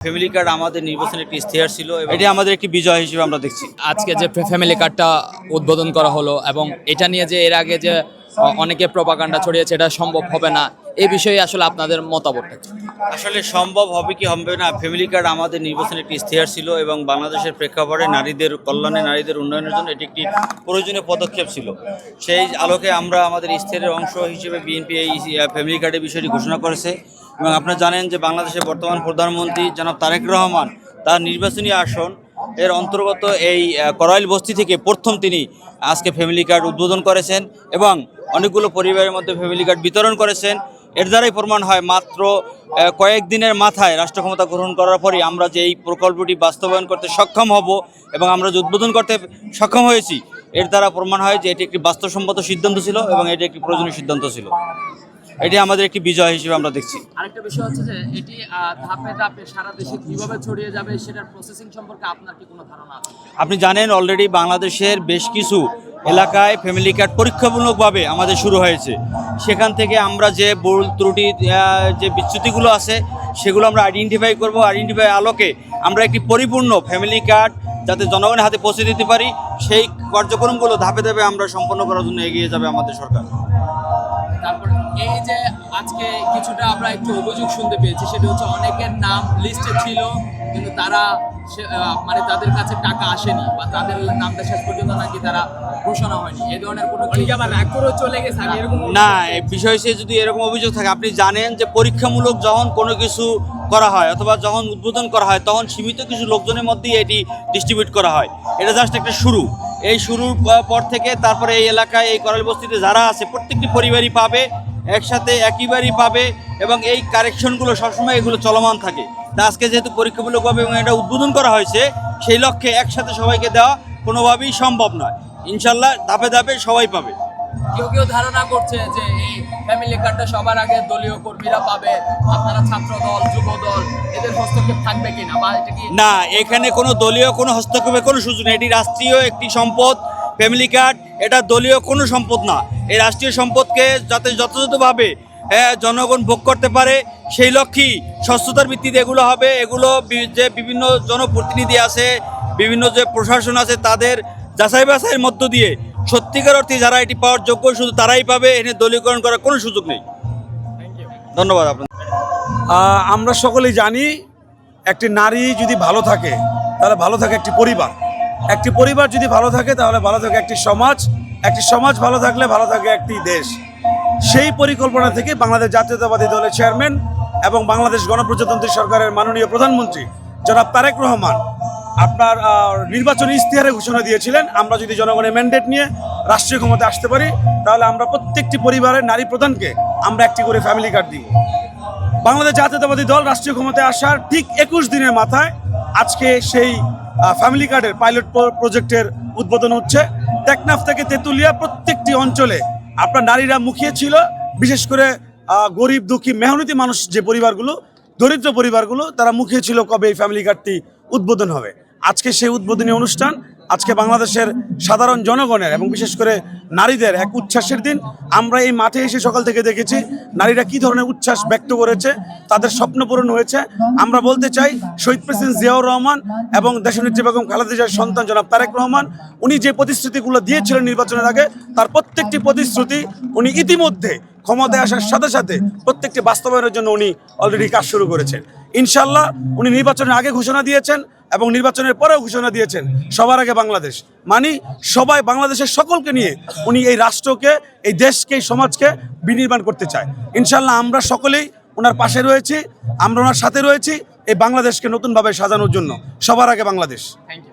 Family card আমাদের নির্বাচনের একটি ইশতেহার ছিল, এটি আমাদের একটি বিজয় হিসেবে আমরা দেখছি। আজকে যে ফ্যামিলি কার্ডটা উদ্বোধন করা হলো এবং এটা নিয়ে যে এর আগে যে অনেকে প্রপাগান্ডা ছড়িয়েছে এটা সম্ভব হবে না, এই বিষয়ে আসলে আপনাদের মতামতটা কি? আসলে সম্ভব হবে কি হবে না, ফ্যামিলি কার্ড আমাদের নির্বাচনের একটি ইশতেহার ছিল এবং বাংলাদেশের প্রেক্ষাপটে নারীদের কল্যাণে, নারীদের উন্নয়নের জন্য এটি একটি প্রয়োজনীয় পদক্ষেপ ছিল। সেই আলোকে আমরা আমাদের ইশতেহারের অংশ হিসেবে বিএনপি এই ফ্যামিলি কার্ডের বিষয়টি ঘোষণা করেছে। এবং আপনারা জানেন যে বাংলাদেশের বর্তমান প্রধানমন্ত্রী জনাব তারেক রহমান তার নির্বাচনী আসন এর অন্তর্গত এই করাইল বস্তি থেকে প্রথম তিনি আজকে ফ্যামিলি কার্ড উদ্বোধন করেছেন এবং অনেকগুলো পরিবারের মধ্যে ফ্যামিলি কার্ড বিতরণ করেছেন। এর দ্বারাই প্রমাণ হয় মাত্র কয়েকদিনের মাথায় রাষ্ট্র ক্ষমতা গ্রহণ করার পরই আমরা যে এই প্রকল্পটি বাস্তবায়ন করতে সক্ষম হব এবং আমরা যে উদ্বোধন করতে সক্ষম হয়েছি, এর দ্বারা প্রমাণ হয় যে এটি একটি বাস্তবসম্মত সিদ্ধান্ত ছিল এবং এটি একটি প্রয়োজনীয় সিদ্ধান্ত ছিল। এটি আমাদের একটি বিজয় হিসেবে আমরা দেখছি। আরেকটা বিষয় হচ্ছে যে এটি ধাপে ধাপে সারা দেশে কিভাবে ছড়িয়ে যাবে সেটার প্রসেসিং সম্পর্কে আপনার কি কোনো ধারণা আছে? আপনি জানেন অলরেডি বাংলাদেশের বেশ কিছু এলাকায় ফ্যামিলি কার্ড পরীক্ষামূলকভাবে আমাদের শুরু হয়েছে। সেখান থেকে আমরা যে ভুল ত্রুটি যে বিচ্যুতিগুলো আছে সেগুলো আমরা আইডেন্টিফাই করব। আইডেন্টিফাই আলোকে আমরা একটি পরিপূর্ণ ফ্যামিলি কার্ড যাতে জনগণের হাতে পৌঁছে দিতে পারি, সেই কার্যক্রমগুলো ধাপে ধাপে আমরা সম্পন্ন করার জন্য এগিয়ে যাবে আমাদের সরকার। তারপর এই যে আজকে কিছুটা আমরা একটু অভিযোগ শুনতে পেয়েছি, সেটা হচ্ছে অনেকের নাম লিস্টে ছিল কিন্তু তারা মানে তাদের কাছে টাকা আসেনি বা তাদের নামটা শেষ পর্যন্ত নাকি তারা ঘোষণা হয়নি, এই ধরনের কোনো চলে গেছে না। এই বিষয়ে যদি এরকম অভিযোগ থাকে, আপনি জানেন যে পরীক্ষামূলক যখন কোনো কিছু করা হয় অথবা যখন উদ্বোধন করা হয় তখন সীমিত কিছু লোকজনের মধ্যেই এটি ডিস্ট্রিবিউট করা হয়। এটা জাস্ট একটা শুরু। এই শুরুর পর থেকে তারপরে এই এলাকায় এই করাইল বস্তিতে যারা আছে প্রত্যেকটি পরিবারই পাবে, একসাথে একইবারই পাবে এবং এই কারেকশনগুলো সবসময় এগুলো চলমান থাকে। তা আজকে যেহেতু পরীক্ষামূলকভাবে এবং এটা উদ্বোধন করা হয়েছে, সেই লক্ষ্যে একসাথে সবাইকে দেওয়া কোনোভাবেই সম্ভব নয়। ইনশাল্লাহ ধাপে ধাপে সবাই পাবে। কেউ কেউ ধারণা করছে যে এই ফ্যামিলি কার্ডটা সবার আগে দলীয় কর্মীরা পাবে, আপনারা ছাত্র দল, যুব দল এদের হস্তক্ষেপ থাকবে কিনা বা এটা কি? না, এখানে কোনো দলীয় কোনো হস্তক্ষেপের কোনো সুযোগ নেই। এটি রাষ্ট্রীয় একটি সম্পদ। ফ্যামিলি কার্ড এটা দলীয় কোনো সম্পদ না। এই রাষ্ট্রীয় সম্পদকে যাতে যথাযথভাবে জনগণ ভোগ করতে পারে সেই লক্ষ্যেই স্বচ্ছতার ভিত্তিতে এগুলো হবে। এগুলো যে বিভিন্ন জনপ্রতিনিধি আছে, বিভিন্ন যে প্রশাসন আছে, তাদের যাচাই বাছাইয়ের মধ্য দিয়ে সত্যিকার অর্থে যারা এটি পাওয়ার যোগ্য শুধু তারাই পাবে। এনে দলীয়করণ করার কোনো সুযোগ নেই। ধন্যবাদ আপনাদের। আমরা সকলেই জানি একটি নারী যদি ভালো থাকে তাহলে ভালো থাকে একটি পরিবার, একটি পরিবার যদি ভালো থাকে তাহলে ভালো থাকে একটি সমাজ, একটি সমাজ ভালো থাকলে ভালো থাকে একটি দেশ। সেই পরিকল্পনা থেকে বাংলাদেশ জাতীয়তাবাদী দলের চেয়ারম্যান এবং বাংলাদেশ গণপ্রজাতন্ত্রী সরকারের মাননীয় প্রধানমন্ত্রী জনাব তারেক রহমান আপনার নির্বাচনী ইশতেহারে ঘোষণা দিয়েছিলেন, আমরা যদি জনগণের ম্যান্ডেট নিয়ে রাষ্ট্রীয় ক্ষমতায় আসতে পারি তাহলে আমরা প্রত্যেকটি পরিবারের নারী প্রধানকে আমরা একটি করে ফ্যামিলি কার্ড দিব। বাংলাদেশ জাতীয়তাবাদী দল রাষ্ট্রীয় ক্ষমতায় আসার ঠিক 21 দিনের মাথায় আজকে সেই ফ্যামিলি কার্ডের পাইলট প্রজেক্টের উদ্বোধন হচ্ছে। টেকনাফ থেকে তেঁতুলিয়া প্রত্যেকটি অঞ্চলে আপনার নারীরা মুখিয়ে ছিল, বিশেষ করে গরিব দুঃখী মেহনতি মানুষ যে পরিবারগুলো, দরিদ্র পরিবারগুলো, তারা মুখিয়ে ছিল কবে এই ফ্যামিলি কার্ডটি উদ্বোধন হবে। আজকে সেই উদ্বোধনী অনুষ্ঠান, আজকে বাংলাদেশের সাধারণ জনগণের এবং বিশেষ করে নারীদের এক উচ্ছ্বাসের দিন। আমরা এই মাঠে এসে সকাল থেকে দেখেছি নারীরা কী ধরনের উচ্ছ্বাস ব্যক্ত করেছে, তাদের স্বপ্ন পূরণ হয়েছে। আমরা বলতে চাই শহীদ প্রেসিডেন্ট জিয়াউর রহমান এবং দেশনেত্রী বেগম খালেদা জিয়ার সন্তান জনাব তারেক রহমান, উনি যে প্রতিশ্রুতিগুলো দিয়েছিলেন নির্বাচনের আগে, তার প্রত্যেকটি প্রতিশ্রুতি উনি ইতিমধ্যে ক্ষমতায় আসার সাথে সাথে প্রত্যেকটি বাস্তবায়নের জন্য উনি অলরেডি কাজ শুরু করেছেন। ইনশাল্লাহ উনি নির্বাচনের আগে ঘোষণা দিয়েছেন এবং নির্বাচনের পরেও ঘোষণা দিয়েছেন সবার আগে বাংলাদেশ, মানে সবাই বাংলাদেশের সকলকে নিয়ে উনি এই রাষ্ট্রকে, এই দেশকে, এই সমাজকে বিনির্মাণ করতে চায়। ইনশাল্লাহ আমরা সকলেই ওনার পাশে রয়েছি, আমরা ওনার সাথে রয়েছি এই বাংলাদেশকে নতুনভাবে সাজানোর জন্য। সবার আগে বাংলাদেশ। Thank you.